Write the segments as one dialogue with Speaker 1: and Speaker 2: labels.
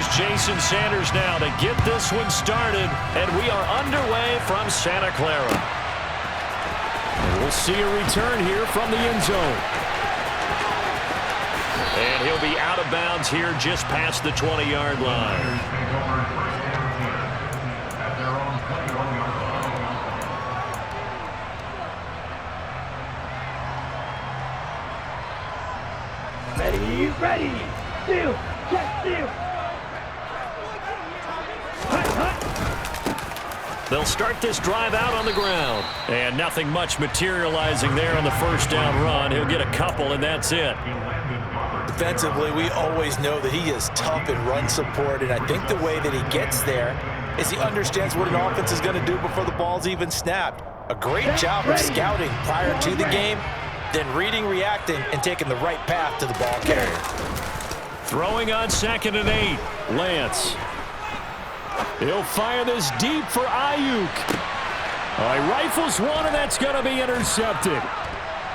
Speaker 1: Here's Jason Sanders now to get this one started, and we are underway from Santa Clara. And we'll see a return here from the end zone. And he'll be out of bounds here just past the 20-yard line.
Speaker 2: Ready, steal, check, steal.
Speaker 1: They'll start this drive out on the ground. And nothing much materializing there on the first down run. He'll get a couple, and that's it.
Speaker 3: Defensively, we always know that he is tough in run support, and I think the way that he gets there is he understands what an offense is going to do before the ball's even snapped. A great job of scouting prior to the game, then reading, reacting, and taking the right path to the ball carrier.
Speaker 1: Throwing on 2nd and 8. Lance. He'll fire this deep for Ayuk. All right, rifles one, and that's going to be intercepted.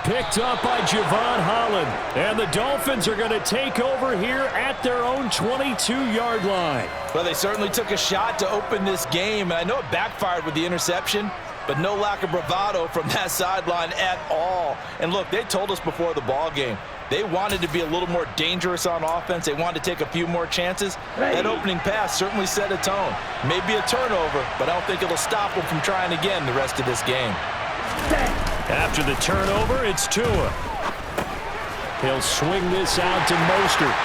Speaker 1: Picked up by Javon Holland. And the Dolphins are going to take over here at their own 22-yard line.
Speaker 3: Well, they certainly took a shot to open this game, and I know it backfired with the interception, but no lack of bravado from that sideline at all. And look, they told us before the ball game, they wanted to be a little more dangerous on offense. They wanted to take a few more chances. That opening pass certainly set a tone. Maybe a turnover, but I don't think it'll stop them from trying again the rest of this game.
Speaker 1: After the turnover, it's Tua. He'll swing this out to Mostert.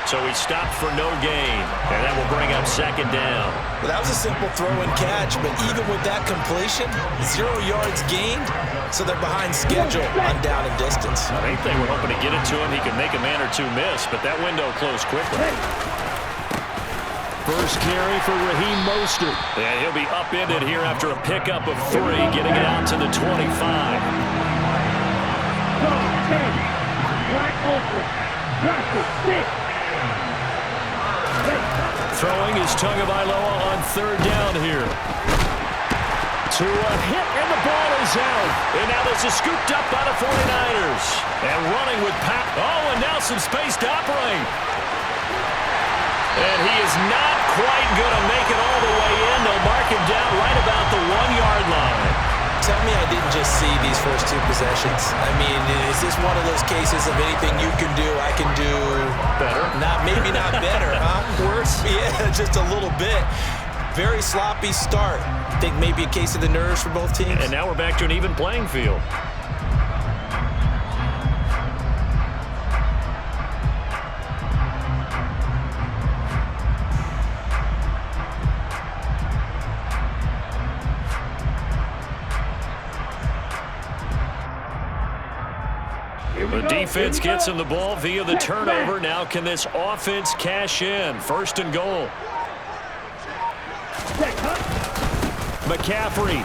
Speaker 1: So he stopped for no gain, and that will bring up 2nd down.
Speaker 3: Well, that was a simple throw and catch, but even with that completion, 0 yards gained, so they're behind schedule on down and distance.
Speaker 1: I think they were hoping to get it to him. He could make a man or two miss, but that window closed quickly. First carry for Raheem Mostert. And he'll be upended here after a pickup of 3, getting it out to the 25. Throwing is Tagovailoa on 3rd down here. To a hit, and the ball is out. And now this is scooped up by the 49ers. And running with Pat. Oh, and now some space to operate. And he is not quite going to make it all the way in. They'll mark him down right about the 1-yard line.
Speaker 3: Tell me I didn't just see these first 2 possessions. I mean, is this one of those cases of anything you can do, I can do
Speaker 1: better?
Speaker 3: Maybe not better, huh?
Speaker 1: Worse?
Speaker 3: Yeah, just a little bit. Very sloppy start. I think maybe a case of the nerves for both teams.
Speaker 1: And now we're back to an even playing field. The defense gets him the ball via the turnover. Now can this offense cash in? 1st and goal. McCaffrey.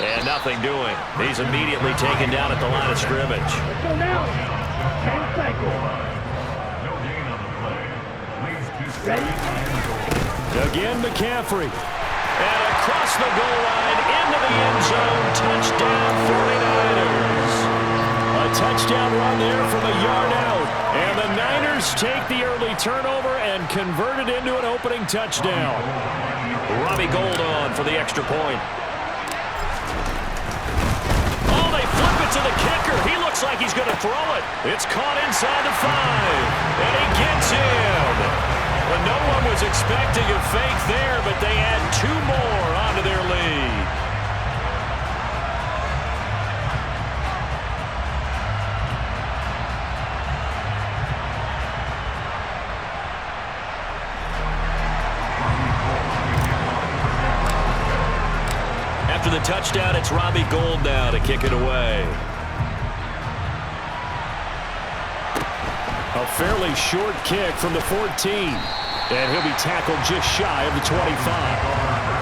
Speaker 1: And nothing doing. He's immediately taken down at the line of scrimmage. Again, McCaffrey. And across the goal line into the end zone. Touchdown, 49ers. A touchdown run there from a yard out. And the Niners take the early turnover and convert it into an opening touchdown. Robbie Gould on for the extra point. Oh, they flip it to the kicker. He looks like he's going to throw it. It's caught inside the 5. And he gets in. Well, no one was expecting a fake there, but they add 2 more onto their lead. After the touchdown, it's Robbie Gould now to kick it away. A fairly short kick from the 14. And he'll be tackled just shy of the 25.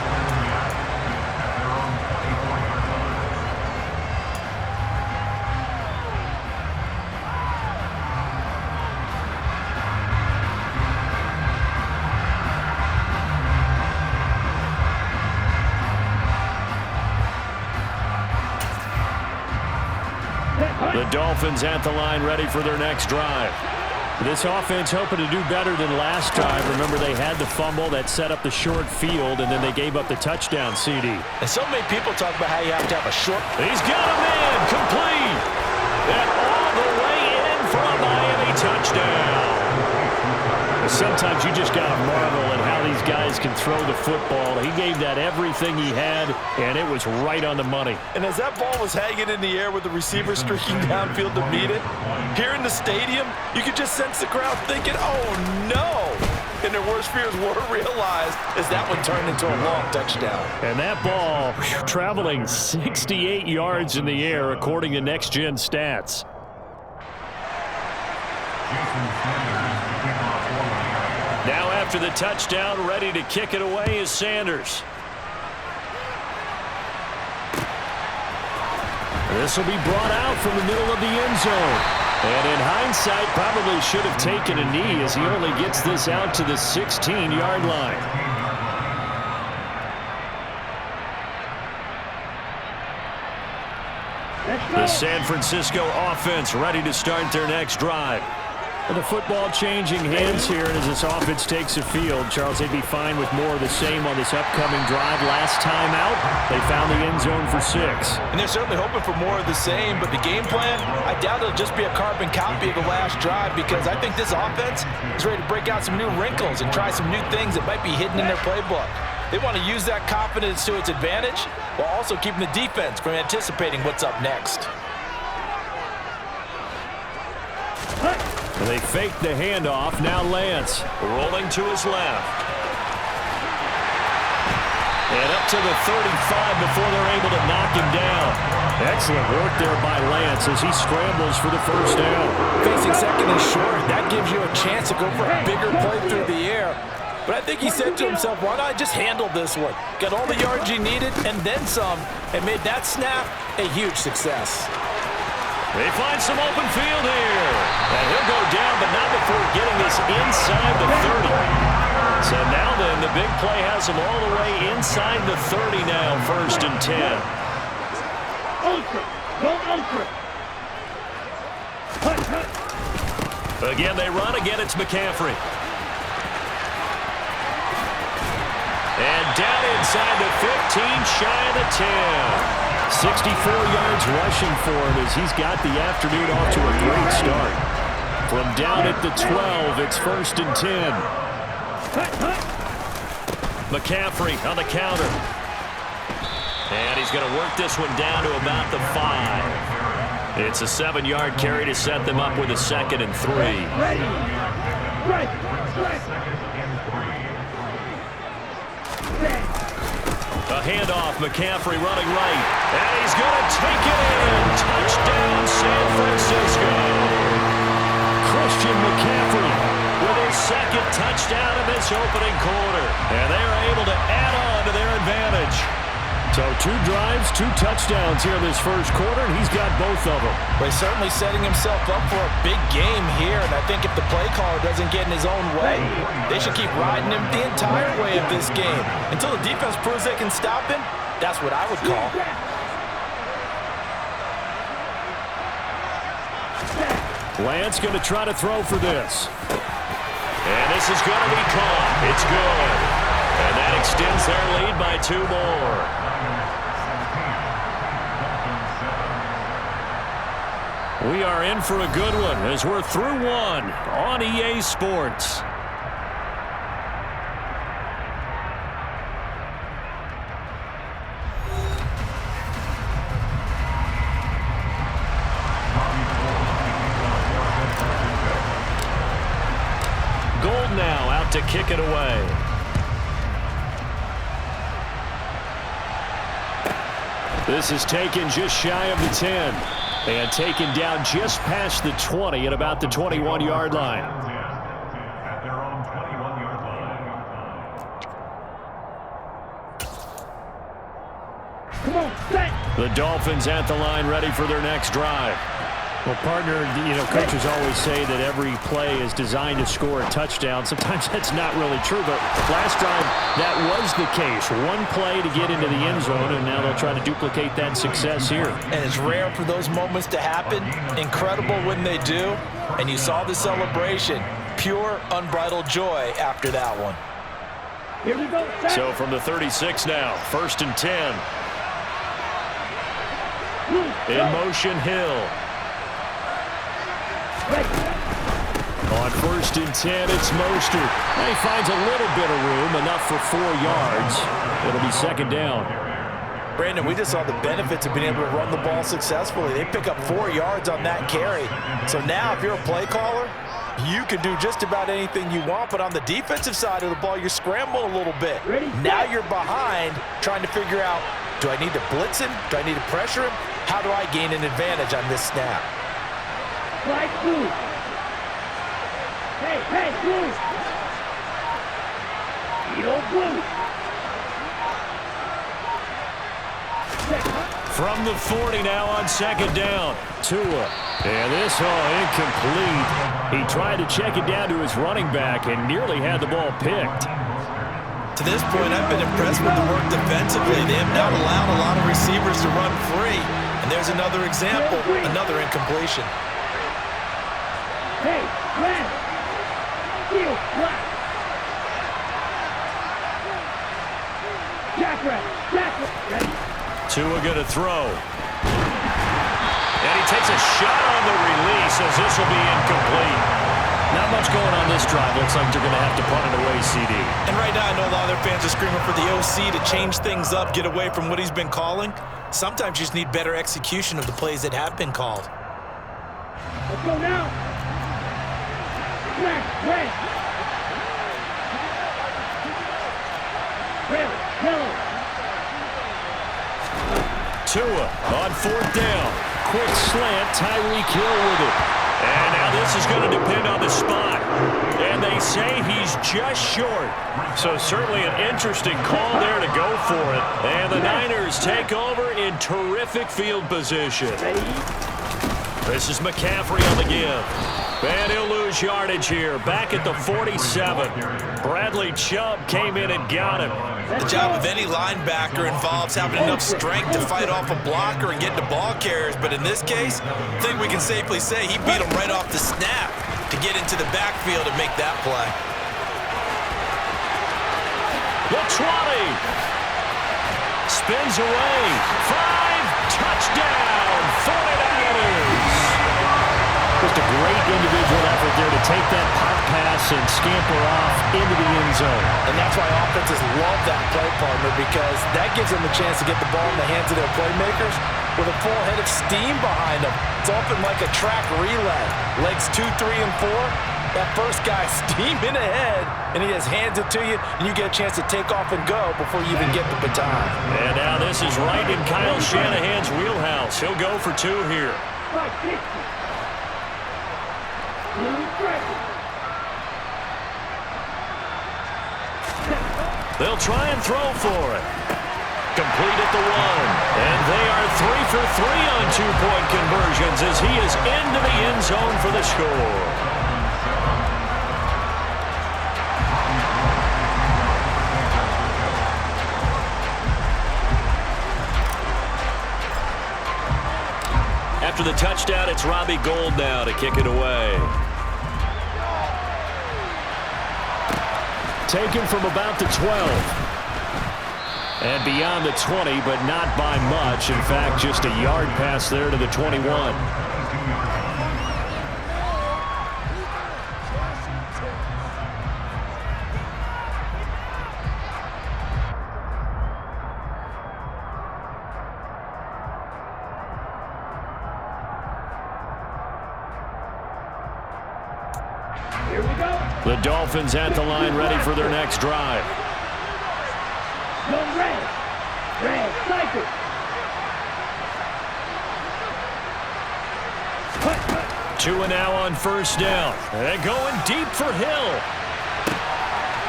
Speaker 1: The Dolphins at the line ready for their next drive. This offense hoping to do better than last time. Remember, they had the fumble that set up the short field, and then they gave up the touchdown CD.
Speaker 3: And so many people talk about how you have to have a short.
Speaker 1: He's got a man, complete. And all the way in for a Miami touchdown. Sometimes you just got to marvel at how these guys can throw the football. He gave that everything he had, and it was right on the money.
Speaker 3: And as that ball was hanging in the air with the receiver streaking downfield to meet it, here in the stadium, you could just sense the crowd thinking, oh, no. And their worst fears were realized as that one turned into a long touchdown.
Speaker 1: And that ball traveling 68 yards in the air, according to Next Gen Stats. Now after the touchdown, ready to kick it away is Sanders. This will be brought out from the middle of the end zone. And in hindsight, probably should have taken a knee as he only gets this out to the 16-yard line. The San Francisco offense ready to start their next drive. And the football changing hands here, and as this offense takes the field, Charles, they'd be fine with more of the same on this upcoming drive. Last time out, they found the end zone for 6.
Speaker 3: And they're certainly hoping for more of the same, but the game plan, I doubt it'll just be a carbon copy of the last drive, because I think this offense is ready to break out some new wrinkles and try some new things that might be hidden in their playbook. They want to use that confidence to its advantage while also keeping the defense from anticipating what's up next.
Speaker 1: And they fake the handoff. Now Lance rolling to his left. And up to the 35 before they're able to knock him down. Excellent work there by Lance as he scrambles for the first down.
Speaker 3: Facing second and short, that gives you a chance to go for a bigger play through the air. But I think he said to himself, why not just handle this one? Got all the yards you needed and then some, and made that snap a huge success.
Speaker 1: They find some open field here. And he'll go down, but not before getting this inside the 30. So now then, the big play has him all the way inside the 30 now, 1st and 10.
Speaker 2: Ultra. Go ultra.
Speaker 1: Again, they run. Again, it's McCaffrey. And down inside the 15, shy of the 10. 64 yards rushing for him as he's got the afternoon off to a great start. From down at the 12, it's 1st and 10. McCaffrey on the counter. And he's going to work this one down to about the 5. It's a 7-yard carry to set them up with a 2nd and 3.
Speaker 2: Ready.
Speaker 1: A handoff, McCaffrey running right. And he's going to take it in. Touchdown, San Francisco. Christian McCaffrey with his 2nd touchdown in this opening quarter. And they're able to add on to their advantage. So 2 drives, 2 touchdowns here in this first quarter, and he's got both of them.
Speaker 3: But he's certainly setting himself up for a big game here, and I think if the play caller doesn't get in his own way, they should keep riding him the entire way of this game. Until the defense proves they can stop him, that's what I would call.
Speaker 1: Lance going to try to throw for this. And this is going to be caught. It's good. And that extends their lead by 2 more. We are in for a good one as we're through 1 on EA Sports. Gold now out to kick it away. This is taken just shy of the 10. And taken down just past the 20 at about the 21-yard line.
Speaker 2: Come on, set.
Speaker 1: The Dolphins at the line ready for their next drive. Well, partner, you know, coaches always say that every play is designed to score a touchdown. Sometimes that's not really true, but last time that was the case. One play to get into the end zone, and now they'll try to duplicate that success here.
Speaker 3: And it's rare for those moments to happen. Incredible when they do. And you saw the celebration. Pure, unbridled joy after that one.
Speaker 2: Here we go.
Speaker 1: So from the 36 now, 1st and 10. In motion, Hill. On 1st and 10, it's Mostert. And he finds a little bit of room, enough for 4 yards. It'll be 2nd down.
Speaker 3: Brandon, we just saw the benefits of being able to run the ball successfully. They pick up 4 yards on that carry. So now if you're a play caller, you can do just about anything you want, but on the defensive side of the ball, you're scrambling a little bit. Now you're behind trying to figure out, do I need to blitz him? Do I need to pressure him? How do I gain an advantage on this snap?
Speaker 2: Slide through. Hey, through. Blue.
Speaker 1: From the 40 now on 2nd down. Tua. And this incomplete. He tried to check it down to his running back and nearly had the ball picked.
Speaker 3: To this point, I've been impressed with the work defensively. They have not allowed a lot of receivers to run free. And there's another example, another incompletion.
Speaker 2: Hey, Glenn. Heel, flat. Jackrabbit. Ready?
Speaker 1: Tua going to throw. And he takes a shot on the release as this will be incomplete. Not much going on this drive. Looks like they're going to have to punt it away, CD.
Speaker 3: And right now, I know a lot of their fans are screaming for the OC to change things up, get away from what he's been calling. Sometimes you just need better execution of the plays that have been called.
Speaker 2: Let's go now. Red. Yellow.
Speaker 1: Tua on 4th down. Quick slant, Tyreek Hill with it. And now this is going to depend on the spot. And they say he's just short. So certainly an interesting call there to go for it. And the Niners take over in terrific field position. This is McCaffrey on the give. And he'll lose yardage here. Back at the 47. Bradley Chubb came in and got him.
Speaker 3: The job of any linebacker involves having enough strength to fight off a blocker and get to ball carriers. But in this case, I think we can safely say he beat him right off the snap to get into the backfield and make that play.
Speaker 1: The 20. Spins away. 5. Touchdown. 49ers. Just a great individual effort there to take that pop pass and scamper off into the end zone.
Speaker 3: And that's why offenses love that play, partner, because that gives them a chance to get the ball in the hands of their playmakers with a full head of steam behind them. It's often like a track relay. Legs 2, 3, and 4. That first guy steaming ahead, and he just hands it to you, and you get a chance to take off and go before you even get the baton.
Speaker 1: And now this is right in Kyle Shanahan's wheelhouse. He'll go for 2 here. They'll try and throw for it. Complete at the 1. And they are 3 for 3 on 2-point conversions as he is into the end zone for the score. After the touchdown, it's Robbie Gould now to kick it away. Taken from about the 12. And beyond the 20, but not by much. In fact, just a yard pass there to the 21. The Dolphins at the line, ready for their next drive.
Speaker 2: Go red. Cycle.
Speaker 1: Tua now on 1st down. And going deep for Hill.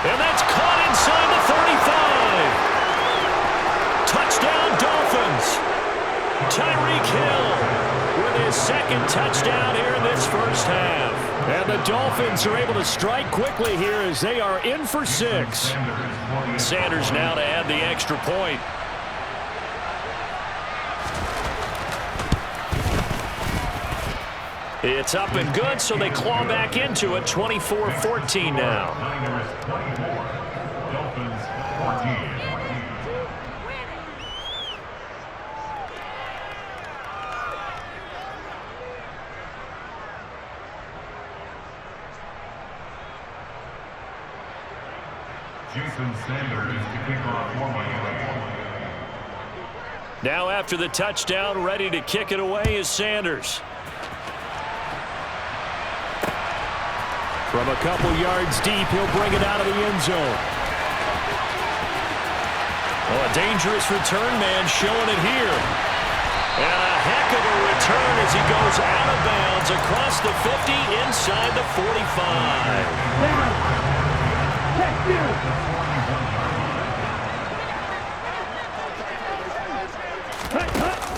Speaker 1: And that's caught inside the 35. Touchdown, Dolphins. Tyreek Hill with his second touchdown here in this first half. And the Dolphins are able to strike quickly here as they are in for 6. Sanders now to add the extra point. It's up and good, so they claw back into it, 24-14 now.
Speaker 4: Dolphins 14. Jason Sanders to kick off for Miami.
Speaker 1: Now after the touchdown, ready to kick it away is Sanders. From a couple yards deep, he'll bring it out of the end zone. Oh, a dangerous return man showing it here. And a heck of a return as he goes out of bounds across the 50 inside the 45.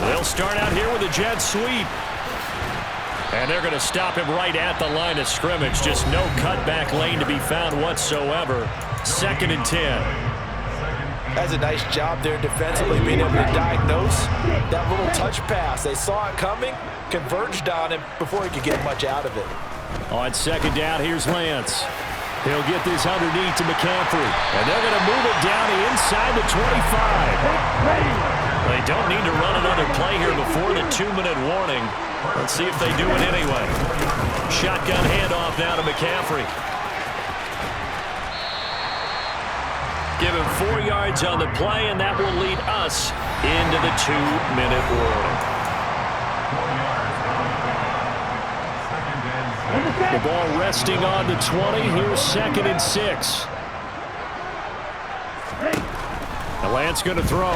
Speaker 1: They'll start out here with a jet sweep. And they're going to stop him right at the line of scrimmage. Just no cutback lane to be found whatsoever. 2nd and 10.
Speaker 3: That's a nice job there defensively, being able to diagnose that little touch pass. They saw it coming, converged on him before he could get much out of it.
Speaker 1: On 2nd down, here's Lance. He'll get this underneath to McCaffrey. And they're going to move it down inside the 25. They don't need to run another play here before the 2-minute warning. Let's see if they do it anyway. Shotgun handoff now to McCaffrey. Give him 4 yards on the play, and that will lead us into the 2-minute warning. The ball resting on the 20. Here's 2nd and 6. And Lance going to throw.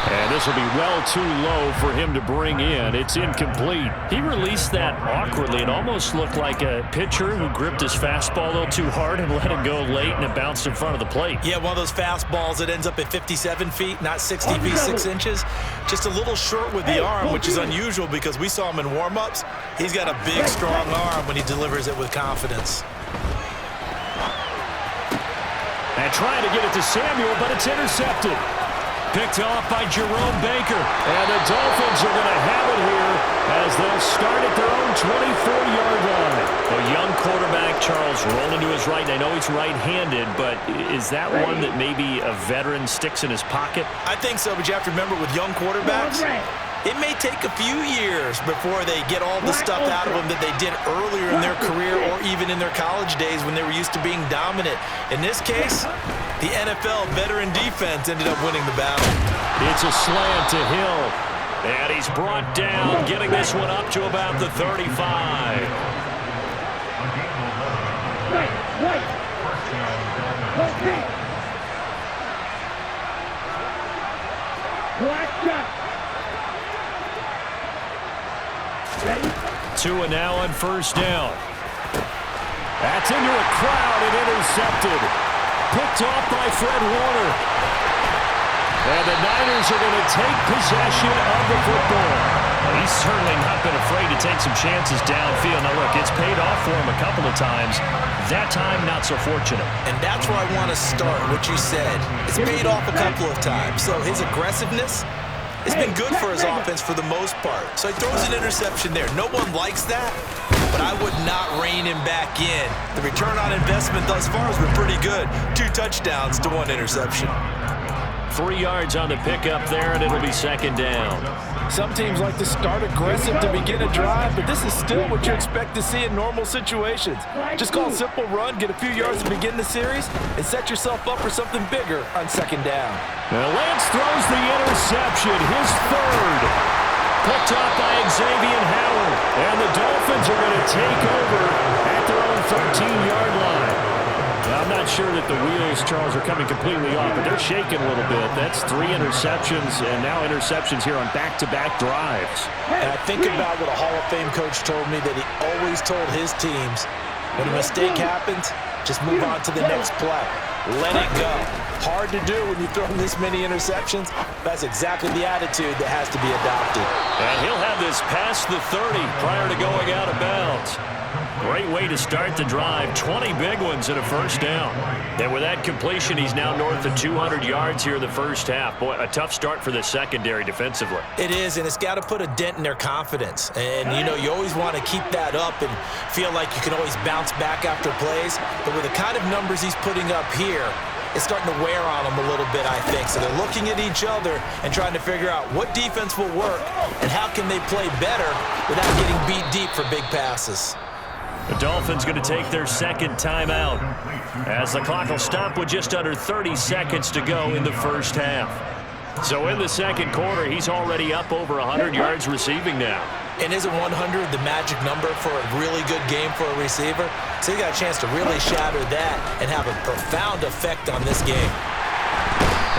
Speaker 1: And this will be well too low for him to bring in. It's incomplete. He released that awkwardly. It almost looked like a pitcher who gripped his fastball a little too hard and let it go late, and it bounced in front of the plate.
Speaker 3: Yeah, one of those fastballs that ends up at 57 feet, not 60 feet, 6 inches. Just a little short with the arm, which is unusual because we saw him in warm-ups. He's got a big, strong arm when he delivers it with confidence.
Speaker 1: And trying to get it to Samuel, but it's intercepted. Picked off by Jerome Baker. And the Dolphins are going to have it here as they'll start at their own 24-yard line. A young quarterback, Charles, rolling to his right. I know he's right-handed, but is that one that maybe a veteran sticks in his pocket?
Speaker 3: I think so, but you have to remember with young quarterbacks, it may take a few years before they get all the stuff out of them that they did earlier in their career or even in their college days when they were used to being dominant. In this case, the NFL veteran defense ended up winning the battle.
Speaker 1: It's a slant to Hill. And he's brought down, getting this one up to about the 35. Tua now on 1st down. That's into a crowd and intercepted. Picked off by Fred Warner. And the Niners are going to take possession of the football. Well, he's certainly not been afraid to take some chances downfield. Now, look, it's paid off for him a couple of times. That time, not so fortunate.
Speaker 3: And that's where I want to start, what you said. It's paid off a couple of times. So his aggressiveness has been good for his offense for the most part. So he throws an interception there. No one likes that, but I would not rein him back in. The return on investment thus far has been pretty good. 2 touchdowns to 1 interception.
Speaker 1: 3 yards on the pickup there, and it'll be 2nd down.
Speaker 3: Some teams like to start aggressive to begin a drive, but this is still what you expect to see in normal situations. Just call a simple run, get a few yards to begin the series, and set yourself up for something bigger on 2nd down.
Speaker 1: Now Lance throws the interception, his 3rd. Picked off by Xavier Howard. And the Dolphins are going to take over at their own 13-yard line. Now, I'm not sure that the wheels, Charles, are coming completely off, but they're shaking a little bit. That's 3 interceptions, and now interceptions here on back-to-back drives.
Speaker 3: And I think about what a Hall of Fame coach told me, that he always told his teams, When a mistake happens, just move on to the next play. Let it go. Hard to do when you throw this many interceptions. That's exactly the attitude that has to be adopted.
Speaker 1: And he'll have this past the 30 prior to going out of bounds. Great way to start the drive. 20 big ones and a first down. And with that completion, he's now north of 200 yards here in the first half. Boy, a tough start for the secondary defensively.
Speaker 3: It is, and it's got to put a dent in their confidence. And, you know, you always want to keep that up and feel like you can always bounce back after plays. But with the kind of numbers he's putting up here, it's starting to wear on them a little bit, I think. So they're looking at each other and trying to figure out what defense will work and how can they play better without getting beat deep for big passes.
Speaker 1: The Dolphins going to take their second timeout as the clock will stop with just under 30 seconds to go in the first half. So in the second quarter, he's already up over 100 yards receiving now.
Speaker 3: And isn't 100 the magic number for a really good game for a receiver? So you got a chance to really shatter that and have a profound effect on this game.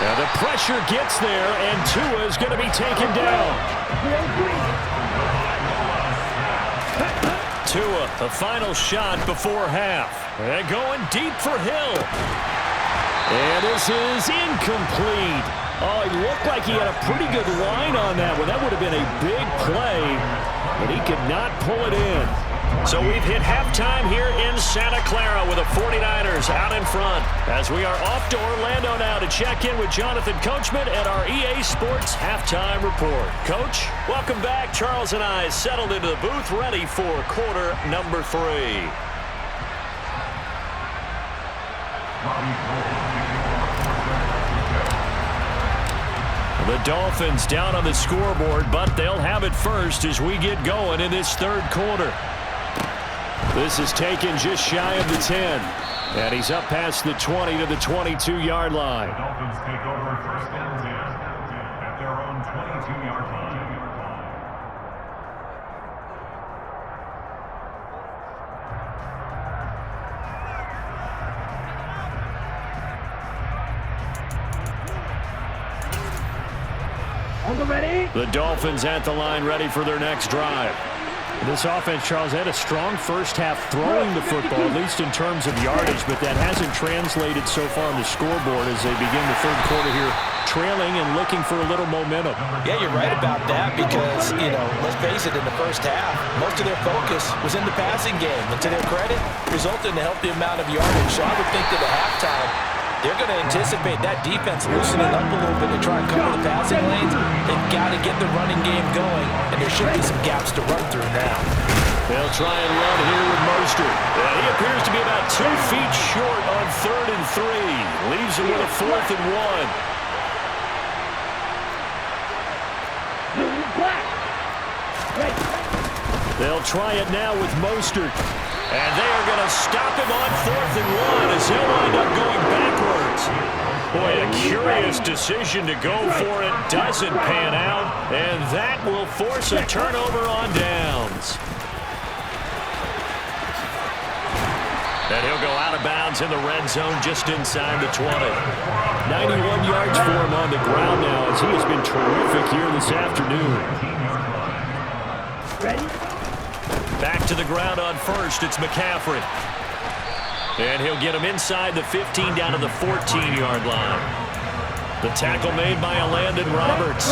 Speaker 1: Yeah, the pressure gets there, and Tua is going to be taken down. Tua, the final shot before half. And going deep for Hill. And this is incomplete. Oh, he looked like he had a pretty good line on that one. That would have been a big play, but he could not pull it in. So we've hit halftime here in Santa Clara with the 49ers out in front as we are off to Orlando now to check in with Jonathan Coachman at our EA Sports Halftime Report. Coach, welcome back. Charles and I settled into the booth ready for quarter number 3. The Dolphins down on the scoreboard, but they'll have it first as we get going in this third quarter. This is taken just shy of the 10. And he's up past the 20 to the 22-yard line.
Speaker 4: The Dolphins take over first and 10 at their own 22-yard line.
Speaker 1: The Dolphins at the line ready for their next drive. This offense, Charles, had a strong first half throwing the football, at least in terms of yardage, but that hasn't translated so far on the scoreboard as they begin the third quarter here, trailing and looking for a little momentum.
Speaker 3: Yeah, you're right about that because, you know, let's face it, in the first half, most of their focus was in the passing game. And to their credit, resulted in a healthy amount of yardage. So I would think that at halftime, they're going to anticipate that defense loosening up a little bit to try and cover the passing lanes. They've got to get the running game going, and there should be some gaps to run through now.
Speaker 1: They'll try and run here with Mostert. He appears to be about 2 feet short on 3rd and 3. Leaves him with a 4th and 1. They'll try it now with Mostert. And they are going to stop him on 4th and 1 as he'll wind up going backwards. Boy, a curious decision to go for it. Doesn't pan out. And that will force a turnover on downs. And he'll go out of bounds in the red zone just inside the 20. 91 yards for him on the ground now as he has been terrific here this afternoon.
Speaker 2: Ready?
Speaker 1: Back to the ground on first. It's McCaffrey. And he'll get him inside the 15 down to the 14-yard line. The tackle made by Landon Roberts.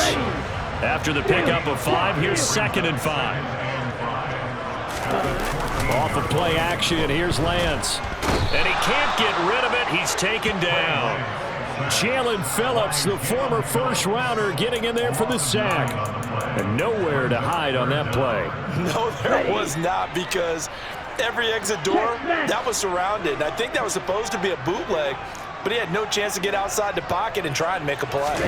Speaker 1: After the pickup of 5, here's 2nd and 5. Off of play action, here's Lance. And he can't get rid of it. He's taken down. Jalen Phillips, the former first-rounder, getting in there for the sack. And nowhere to hide on that play.
Speaker 3: No, there was not, because every exit door, that was surrounded. I think that was supposed to be a bootleg, but he had no chance to get outside the pocket and try and make a play.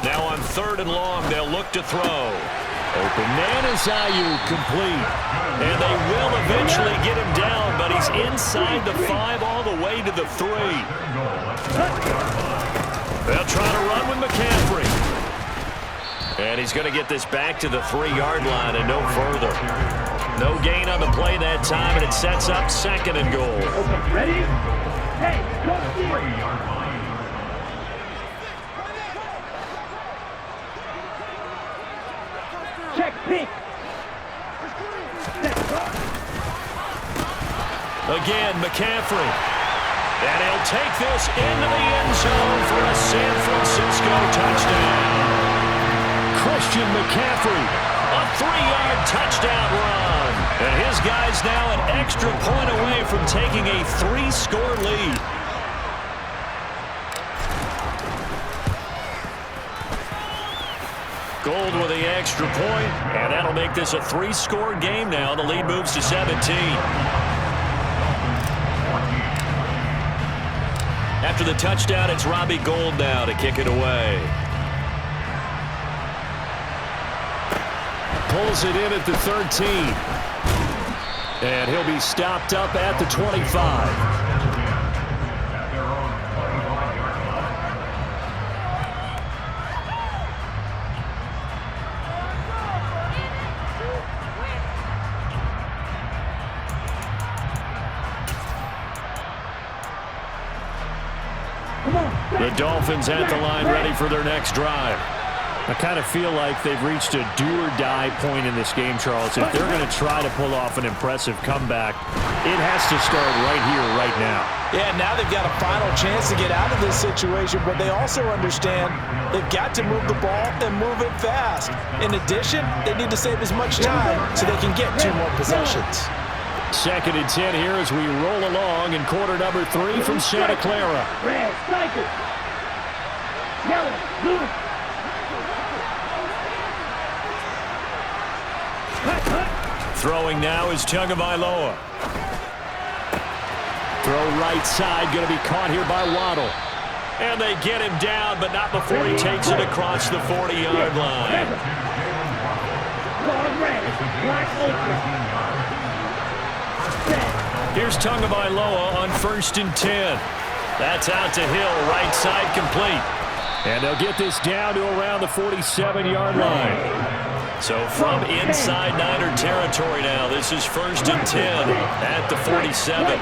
Speaker 1: Now on 3rd and long, they'll look to throw. Open man is Ayuk, complete. And they will eventually get him down, but he's inside the 5 all the way to the 3. They'll try to run with McCaffrey. And he's going to get this back to the 3-yard line and no further. No gain on the play that time, and it sets up 2nd and goal.
Speaker 2: Okay, ready? Hey, go here. Check, pick.
Speaker 1: Again, McCaffrey. And he'll take this into the end zone for a San Francisco touchdown. Christian McCaffrey, a 3-yard touchdown run. And his guy's now an extra point away from taking a 3-score lead. Gold with the extra point, and that'll make this a 3-score game now. The lead moves to 17. After the touchdown, it's Robbie Gould now to kick it away. Pulls it in at the 13. And he'll be stopped up at the 25. The Dolphins at the line ready for their next drive. I kind of feel like they've reached a do-or-die point in this game, Charles. If they're going to try to pull off an impressive comeback, it has to start right here, right now.
Speaker 3: Yeah, now they've got a final chance to get out of this situation, but they also understand they've got to move the ball and move it fast. In addition, they need to save as much time so they can get 2 more possessions.
Speaker 1: 2nd and 10 here as we roll along in quarter number 3 from Santa Clara.
Speaker 2: Red, striker. Yellow, blue.
Speaker 1: Throwing now is Tagovailoa. Throw right side, going to be caught here by Waddle. And they get him down, but not before he takes it across the 40-yard line. Here's Tagovailoa on 1st and 10. That's out to Hill, right side complete. And they'll get this down to around the 47-yard line. So from inside Niner territory now, this is 1st and 10 at the 47.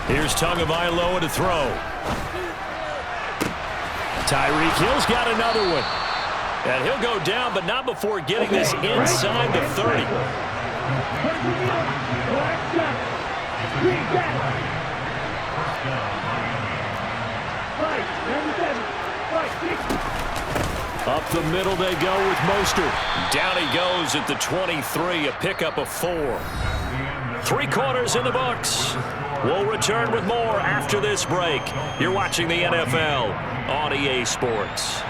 Speaker 1: Here's Tagovailoa to throw. Tyreek Hill's got another one. And he'll go down, but not before getting this inside the 30. Up the middle they go with Mostert. Down he goes at the 23, a pickup of 4. 3 quarters in the books. We'll return with more after this break. You're watching the NFL on EA Sports.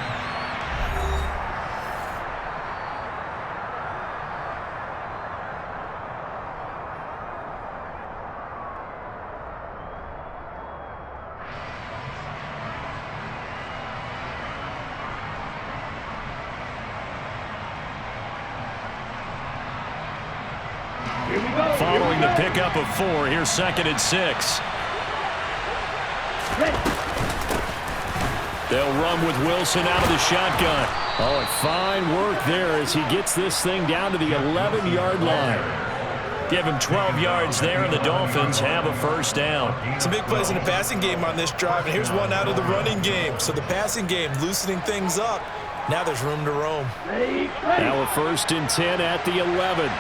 Speaker 1: Following the pickup of 4, here's 2nd and 6. They'll run with Wilson out of the shotgun. Oh, and fine work there as he gets this thing down to the 11-yard line. Give him 12 yards there, and the Dolphins have a 1st down.
Speaker 3: Some big plays in the passing game on this drive, and here's one out of the running game. So the passing game loosening things up. Now there's room to roam.
Speaker 1: Now a 1st and 10 at the 11.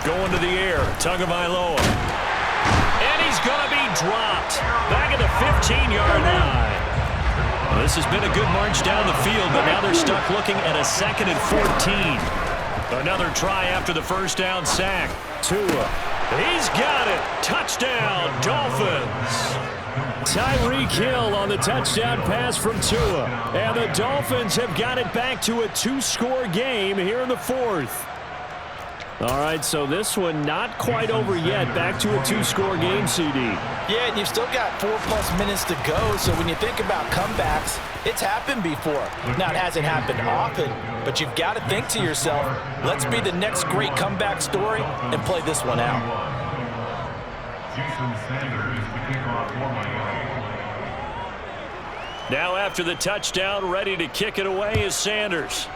Speaker 1: Going to the air, Tagovailoa. And he's going to be dropped back at the 15-yard line. Well, this has been a good march down the field, but now they're stuck looking at a 2nd and 14. Another try after the 1st down sack. Tua. He's got it. Touchdown, Dolphins. Tyreek Hill on the touchdown pass from Tua. And the Dolphins have got it back to a 2-score game here in the 4th. All right, so this one not quite over yet. Back to a 2-score game, CD.
Speaker 3: Yeah, and you've still got 4+ minutes to go, so when you think about comebacks, it's happened before. Now, it hasn't happened often, but you've got to think to yourself, let's be the next great comeback story and play this one out.
Speaker 1: Now after the touchdown, ready to kick it away is Sanders.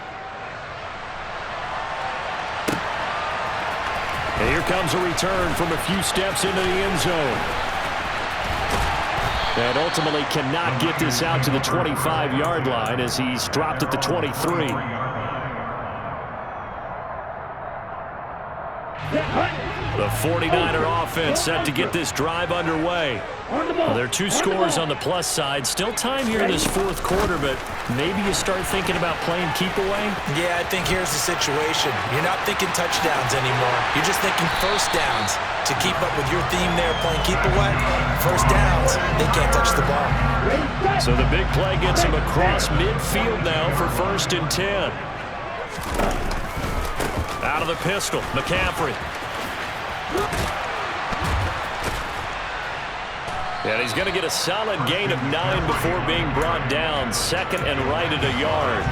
Speaker 1: And here comes a return from a few steps into the end zone. And ultimately cannot get this out to the 25-yard line as he's dropped at the 23. The 49er offense set to get this drive underway. Well, there are 2 scores on the plus side. Still time here in this fourth quarter, but maybe you start thinking about playing keep away?
Speaker 3: Yeah, I think here's the situation. You're not thinking touchdowns anymore. You're just thinking first downs. To keep up with your theme there, playing keep away, first downs, they can't touch the ball.
Speaker 1: So the big play gets him across midfield now for 1st and 10. Out of the pistol, McCaffrey. And he's going to get a solid gain of 9 before being brought down. 2nd and right at a yard.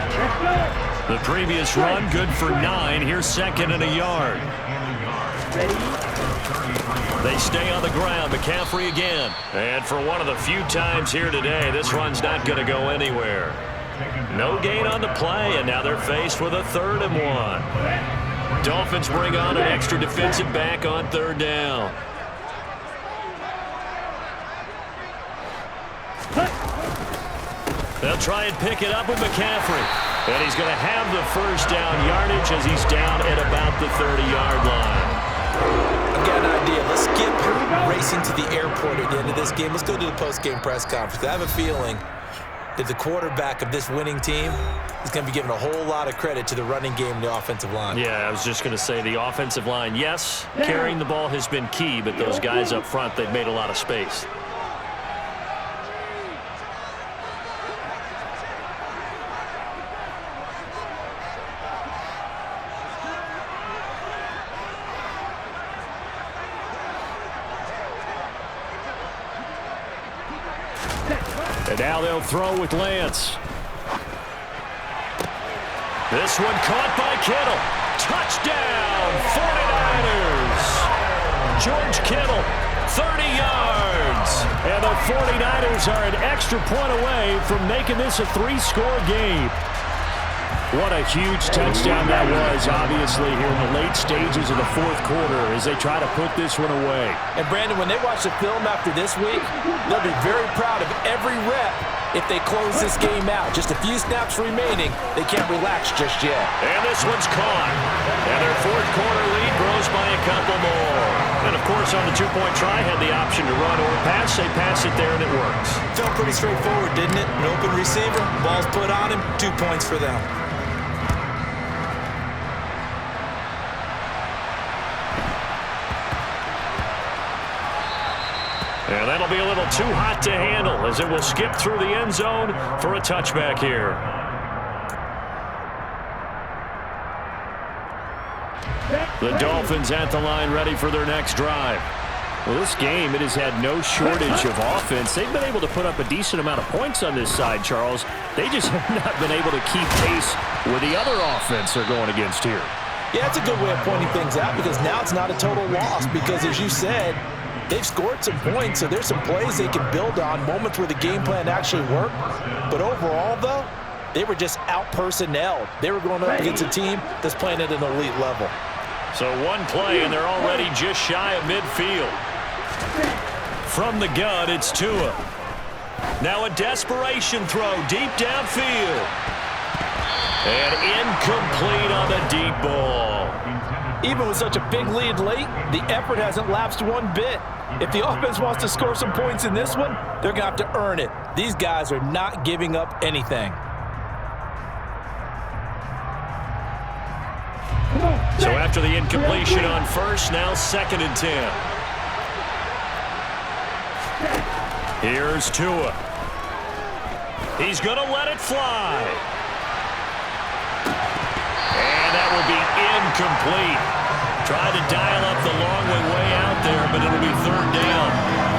Speaker 1: The previous run, good for 9. Here's 2nd and a yard. They stay on the ground. McCaffrey again. And for one of the few times here today, this run's not going to go anywhere. No gain on the play, and now they're faced with a 3rd and 1. Dolphins bring on an extra defensive back on 3rd down. They'll try and pick it up with McCaffrey. And he's going to have the first down yardage as he's down at about the 30-yard line.
Speaker 3: I've got an idea. Let's skip racing to the airport at the end of this game. Let's go to the post-game press conference. I have a feeling that the quarterback of this winning team is going to be giving a whole lot of credit to the running game and the offensive line.
Speaker 1: Yeah, I was just going to say the offensive line, yes, carrying the ball has been key, but those guys up front, they've made a lot of space. And now they'll throw with Lance. This one caught by Kittle. Touchdown, 49ers. George Kittle, 30 yards. And the 49ers are an extra point away from making this a 3-score game. What a huge touchdown that was, obviously, here in the late stages of the fourth quarter as they try to put this one away.
Speaker 3: And, Brandon, when they watch the film after this week, they'll be very proud of every rep if they close this game out. Just a few snaps remaining. They can't relax just yet.
Speaker 1: And this one's caught. And their fourth quarter lead grows by a couple more. And, of course, on the 2-point try, had the option to run or pass. They pass it there, and it works.
Speaker 3: Felt pretty straightforward, didn't it? An open receiver, ball's put on him, 2 points for them.
Speaker 1: And that'll be a little too hot to handle as it will skip through the end zone for a touchback here. The Dolphins at the line ready for their next drive. Well, this game, it has had no shortage of offense. They've been able to put up a decent amount of points on this side, Charles. They just have not been able to keep pace with the other offense they're going against here.
Speaker 3: Yeah, that's a good way of pointing things out because now it's not a total loss because, as you said, they've scored some points, so there's some plays they can build on, moments where the game plan actually worked. But overall, though, they were just out-personnelled. They were going up against a team that's playing at an elite level.
Speaker 1: So one play, and they're already just shy of midfield. From the gun, it's Tua. Now a desperation throw deep downfield. And incomplete on the deep ball.
Speaker 3: Even with such a big lead late, the effort hasn't lapsed one bit. If the offense wants to score some points in this one, they're going to have to earn it. These guys are not giving up anything.
Speaker 1: So after the incompletion on first, now 2nd and 10. Here's Tua. He's going to let it fly. And that will be incomplete. Tried to dial up the long way out there, but it'll be 3rd down.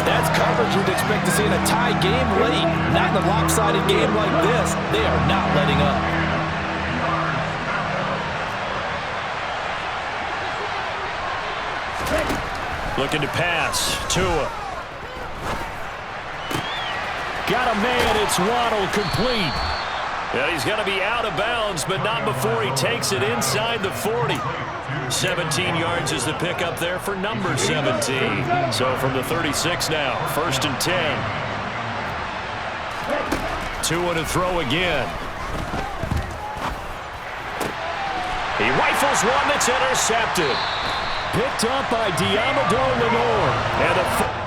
Speaker 3: That's coverage you'd expect to see in a tie game late. Not in a lopsided game like this. They are not letting up.
Speaker 1: Looking to pass. Tua. Got a man. It's Waddle complete. And he's going to be out of bounds, but not before he takes it inside the 40. 17 yards is the pickup there for number 17. So from the 36 now, 1st and 10. Tua to throw again. He rifles one that's intercepted. picked up by Diamador Lenore. And a